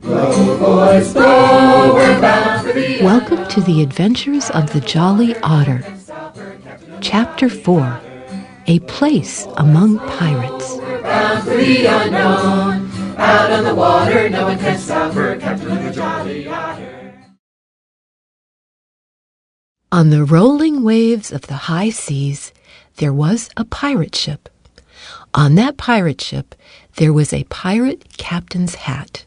Row, boys, row, we're bound for the Welcome to the adventures of the Jolly Otter. Chapter 4, A Place Among Pirates. We're bound for the unknown. Out on the water, no one can stop her, Captain of the Jolly Otter. On the rolling waves of the high seas, there was a pirate ship. On that pirate ship, there was a pirate captain's hat.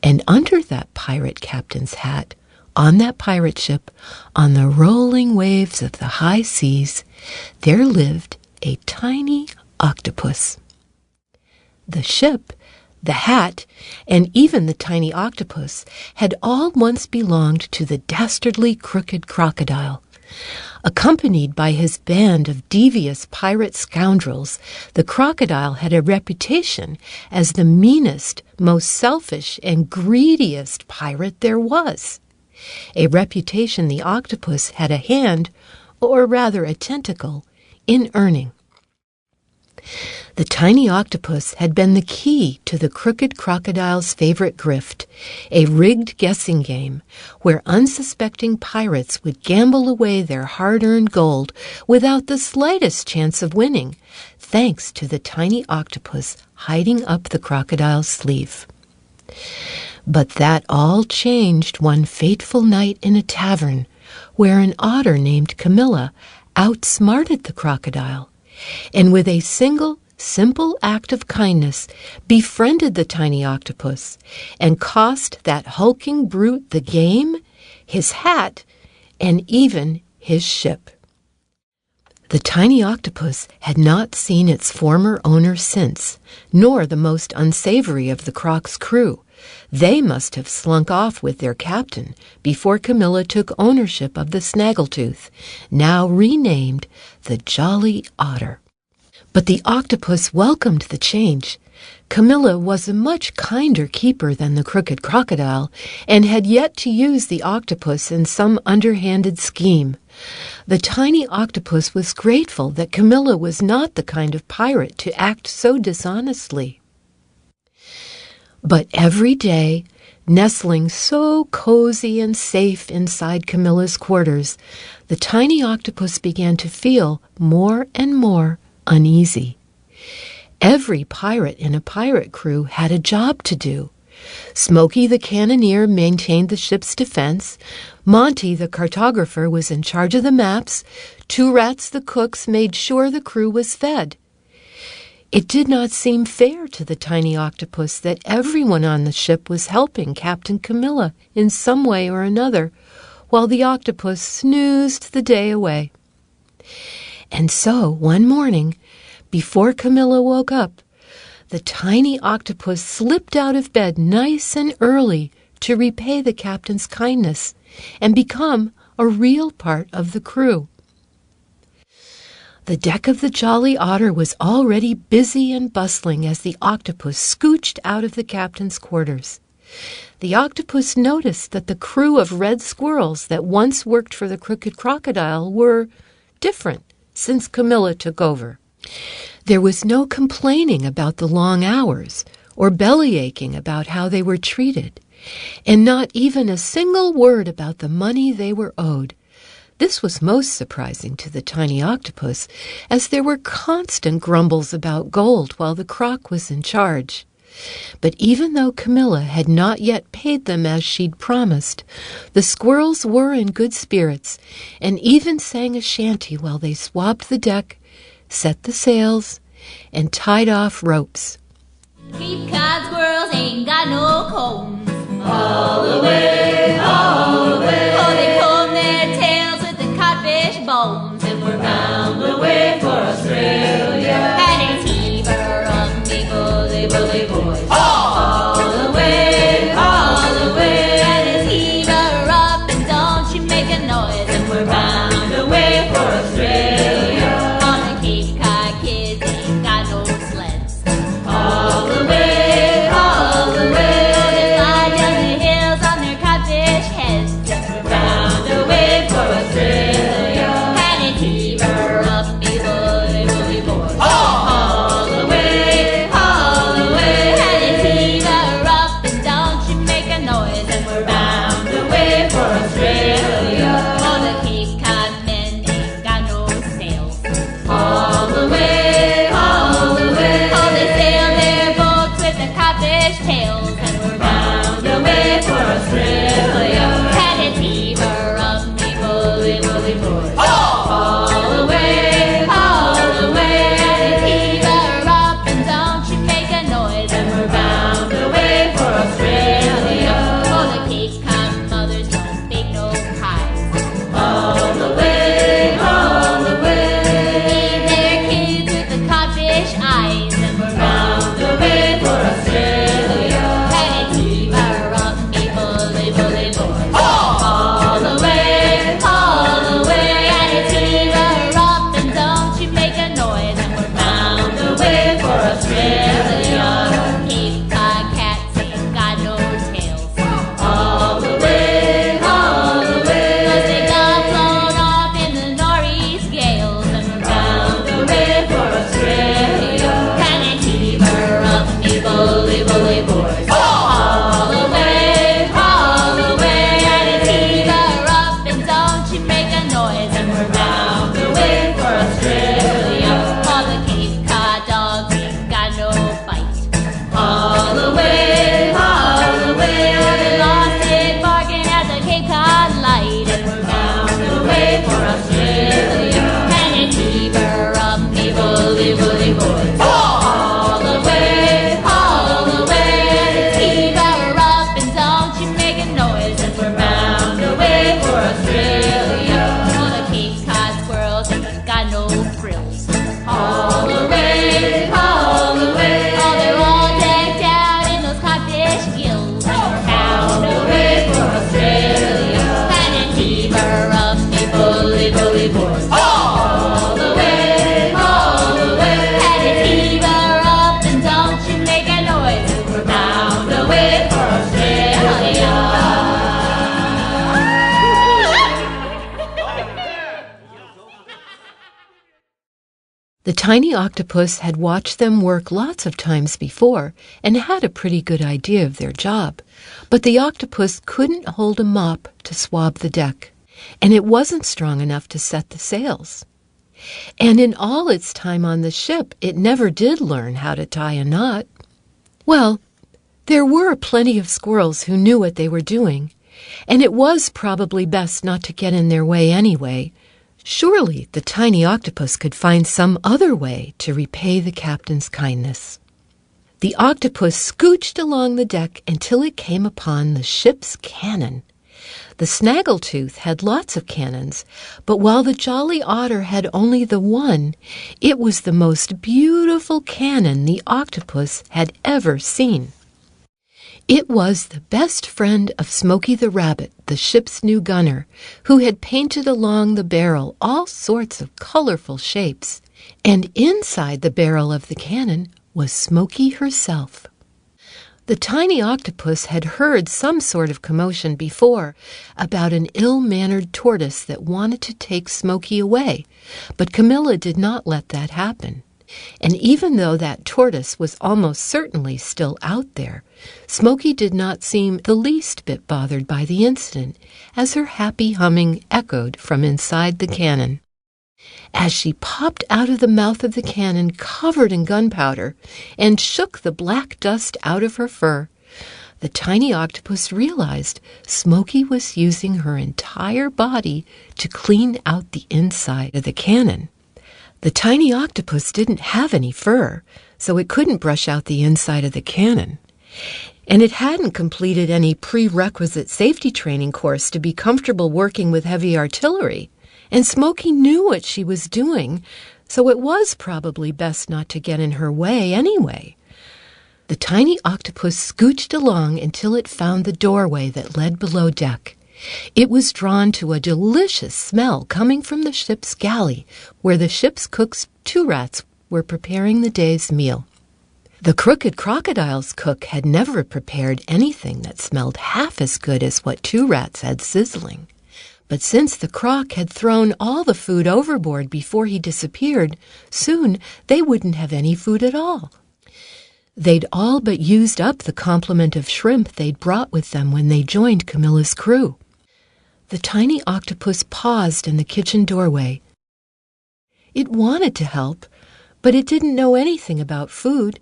And under that pirate captain's hat, on that pirate ship, on the rolling waves of the high seas, there lived a tiny octopus. The ship, the hat, and even the tiny octopus had all once belonged to the dastardly crooked crocodile. Accompanied by his band of devious pirate scoundrels, the crocodile had a reputation as the meanest, most selfish, and greediest pirate there was. A reputation the octopus had a hand, or rather a tentacle, in earning. The tiny octopus had been the key to the crooked crocodile's favorite grift, a rigged guessing game where unsuspecting pirates would gamble away their hard-earned gold without the slightest chance of winning, thanks to the tiny octopus hiding up the crocodile's sleeve. But that all changed one fateful night in a tavern where an otter named Camilla outsmarted the crocodile, and with a single simple act of kindness befriended the tiny octopus and cost that hulking brute the game, his hat, and even his ship. The tiny octopus had not seen its former owner since, nor the most unsavory of the croc's crew. They must have slunk off with their captain before Camilla took ownership of the snaggletooth, now renamed the Jolly Otter. But the octopus welcomed the change. Camilla was a much kinder keeper than the crooked crocodile, and had yet to use the octopus in some underhanded scheme. The tiny octopus was grateful that Camilla was not the kind of pirate to act so dishonestly. But every day, nestling so cozy and safe inside Camilla's quarters, the tiny octopus began to feel more and more uneasy. Every pirate in a pirate crew had a job to do. Smokey the cannoneer maintained the ship's defense. Monty the cartographer was in charge of the maps. Two Rats the cooks made sure the crew was fed. It did not seem fair to the tiny octopus that everyone on the ship was helping Captain Camilla in some way or another, while the octopus snoozed the day away. And so, one morning, before Camilla woke up, the tiny octopus slipped out of bed nice and early to repay the captain's kindness and become a real part of the crew. The deck of the Jolly Otter was already busy and bustling as the octopus scooched out of the captain's quarters. The octopus noticed that the crew of red squirrels that once worked for the crooked crocodile were different since Camilla took over. There was no complaining about the long hours or bellyaching about how they were treated, and not even a single word about the money they were owed. This was most surprising to the tiny octopus, as there were constant grumbles about gold while the croc was in charge. But even though Camilla had not yet paid them as she'd promised, the squirrels were in good spirits and even sang a shanty while they swabbed the deck, set the sails, and tied off ropes. Cape Cod squirrels ain't got no combs. All the way, all the way. Oh, they comb their tails with the codfish bones, and we're bound away for Australia. And it's heaver up, me bully boys. All the way, And it's heaver up, and don't you make a noise, and we're bound away for Australia. On the Cape Cod kids ain't got no sleds. All the way, The tiny octopus had watched them work lots of times before and had a pretty good idea of their job, but the octopus couldn't hold a mop to swab the deck, and it wasn't strong enough to set the sails. And in all its time on the ship, it never did learn how to tie a knot. Well, there were plenty of squirrels who knew what they were doing, and it was probably best not to get in their way anyway. Surely the tiny octopus could find some other way to repay the captain's kindness. The octopus scooched along the deck until it came upon the ship's cannon. The snaggletooth had lots of cannons, but while the Jolly Otter had only the one, it was the most beautiful cannon the octopus had ever seen. It was the best friend of Smokey the Rabbit, the ship's new gunner, who had painted along the barrel all sorts of colorful shapes, and inside the barrel of the cannon was Smokey herself. The tiny octopus had heard some sort of commotion before about an ill-mannered tortoise that wanted to take Smokey away, but Camilla did not let that happen. And even though that tortoise was almost certainly still out there, Smokey did not seem the least bit bothered by the incident, as her happy humming echoed from inside the cannon. As she popped out of the mouth of the cannon covered in gunpowder and shook the black dust out of her fur, the tiny octopus realized Smokey was using her entire body to clean out the inside of the cannon. The tiny octopus didn't have any fur, so it couldn't brush out the inside of the cannon. And it hadn't completed any prerequisite safety training course to be comfortable working with heavy artillery. And Smokey knew what she was doing, so it was probably best not to get in her way anyway. The tiny octopus scooched along until it found the doorway that led below deck. It was drawn to a delicious smell coming from the ship's galley, where the ship's cook's two rats were preparing the day's meal. The Crooked Crocodile's cook had never prepared anything that smelled half as good as what two rats had sizzling. But since the croc had thrown all the food overboard before he disappeared, soon they wouldn't have any food at all. They'd all but used up the complement of shrimp they'd brought with them when they joined Camilla's crew. The tiny octopus paused in the kitchen doorway. It wanted to help, but it didn't know anything about food,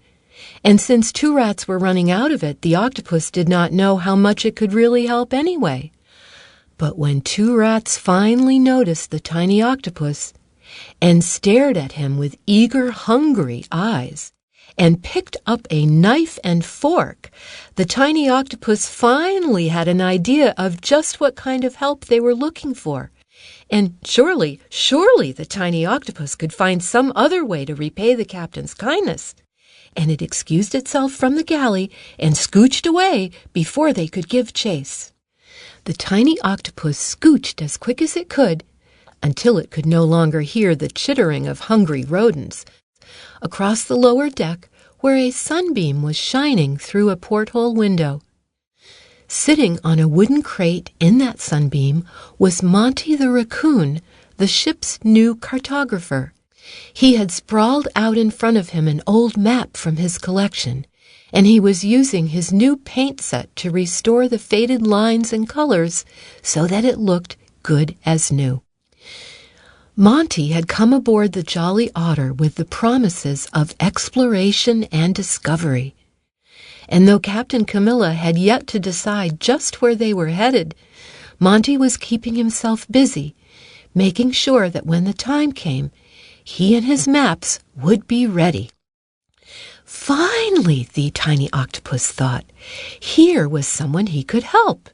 and since two rats were running out of it, the octopus did not know how much it could really help anyway. But when two rats finally noticed the tiny octopus and stared at him with eager, hungry eyes, and picked up a knife and fork, the tiny octopus finally had an idea of just what kind of help they were looking for. And surely the tiny octopus could find some other way to repay the captain's kindness. And it excused itself from the galley and scooched away before they could give chase. The tiny octopus scooched as quick as it could, until it could no longer hear the chittering of hungry rodents, across the lower deck where a sunbeam was shining through a porthole window. Sitting on a wooden crate in that sunbeam was Monty the raccoon, the ship's new cartographer. He had sprawled out in front of him an old map from his collection, and he was using his new paint set to restore the faded lines and colors so that it looked good as new. Monty had come aboard the Jolly Otter with the promises of exploration and discovery. And though Captain Camilla had yet to decide just where they were headed, Monty was keeping himself busy, making sure that when the time came, he and his maps would be ready. Finally, the tiny octopus thought, here was someone he could help.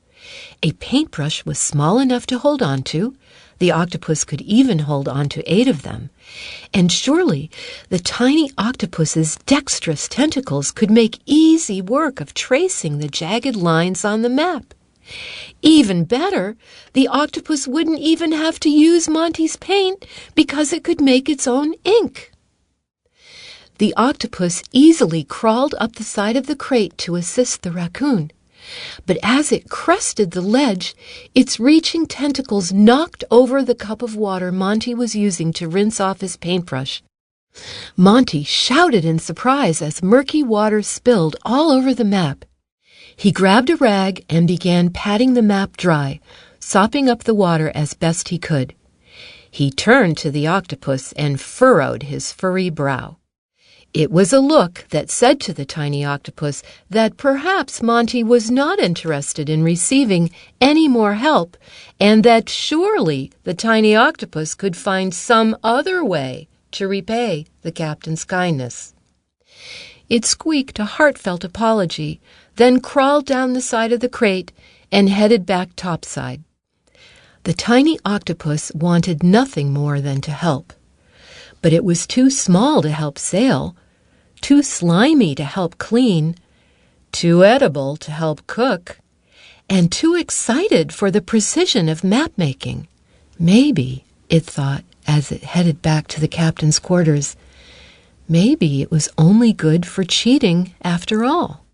A paintbrush was small enough to hold on to. The octopus could even hold on to 8 of them. And surely the tiny octopus's dexterous tentacles could make easy work of tracing the jagged lines on the map. Even better, the octopus wouldn't even have to use Monty's paint because it could make its own ink. The octopus easily crawled up the side of the crate to assist the raccoon. But as it crested the ledge, its reaching tentacles knocked over the cup of water Monty was using to rinse off his paintbrush. Monty shouted in surprise as murky water spilled all over the map. He grabbed a rag and began patting the map dry, sopping up the water as best he could. He turned to the octopus and furrowed his furry brow. It was a look that said to the tiny octopus that perhaps Monty was not interested in receiving any more help, and that surely the tiny octopus could find some other way to repay the captain's kindness. It squeaked a heartfelt apology, then crawled down the side of the crate and headed back topside. The tiny octopus wanted nothing more than to help, but it was too small to help sail, too slimy to help clean, too edible to help cook, and too excited for the precision of map-making. Maybe, it thought as it headed back to the captain's quarters, maybe it was only good for cheating after all.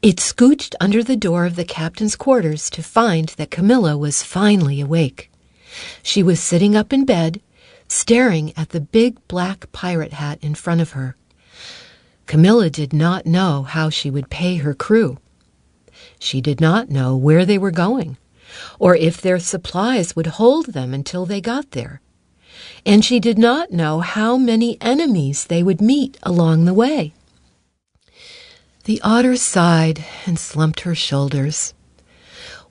It scooched under the door of the captain's quarters to find that Camilla was finally awake. She was sitting up in bed, staring at the big black pirate hat in front of her. Camilla did not know how she would pay her crew. She did not know where they were going, or if their supplies would hold them until they got there. And she did not know how many enemies they would meet along the way. The otter sighed and slumped her shoulders.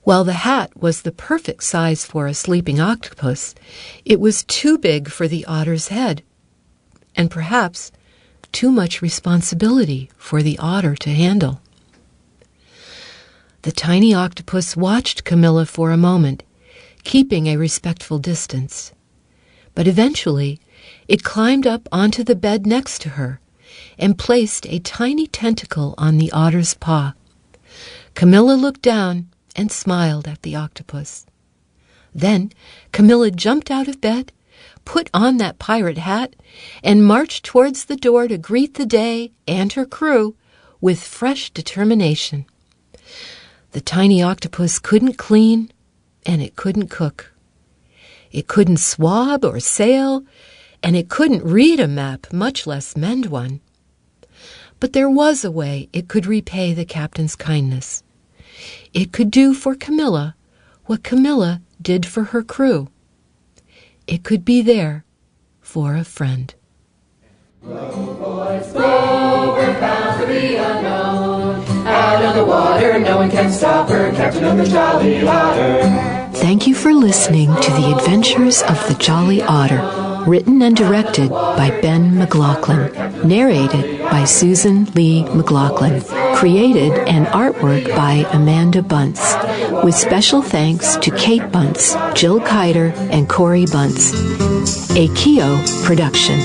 While the hat was the perfect size for a sleeping octopus, it was too big for the otter's head, and perhaps too much responsibility for the otter to handle. The tiny octopus watched Camilla for a moment, keeping a respectful distance. But eventually, it climbed up onto the bed next to her and placed a tiny tentacle on the otter's paw. Camilla looked down and smiled at the octopus. Then Camilla jumped out of bed, put on that pirate hat, and marched towards the door to greet the day and her crew with fresh determination. The tiny octopus couldn't clean, and it couldn't cook. It couldn't swab or sail, and it couldn't read a map, much less mend one. But there was a way it could repay the captain's kindness. It could do for Camilla what Camilla did for her crew. It could be there for a friend. Blow, boys, blow, we're bound to the unknown. Out on the water, no one can stop her, Captain of the Jolly Otter. Thank you for listening to The Adventures of the Jolly Otter, written and directed by Ben McLaughlin, narrated by Susan Lee McLaughlin, created and artwork by Amanda Bunce, with special thanks to Kate Bunce, Jill Kiter, and Corey Bunce. A Keo production.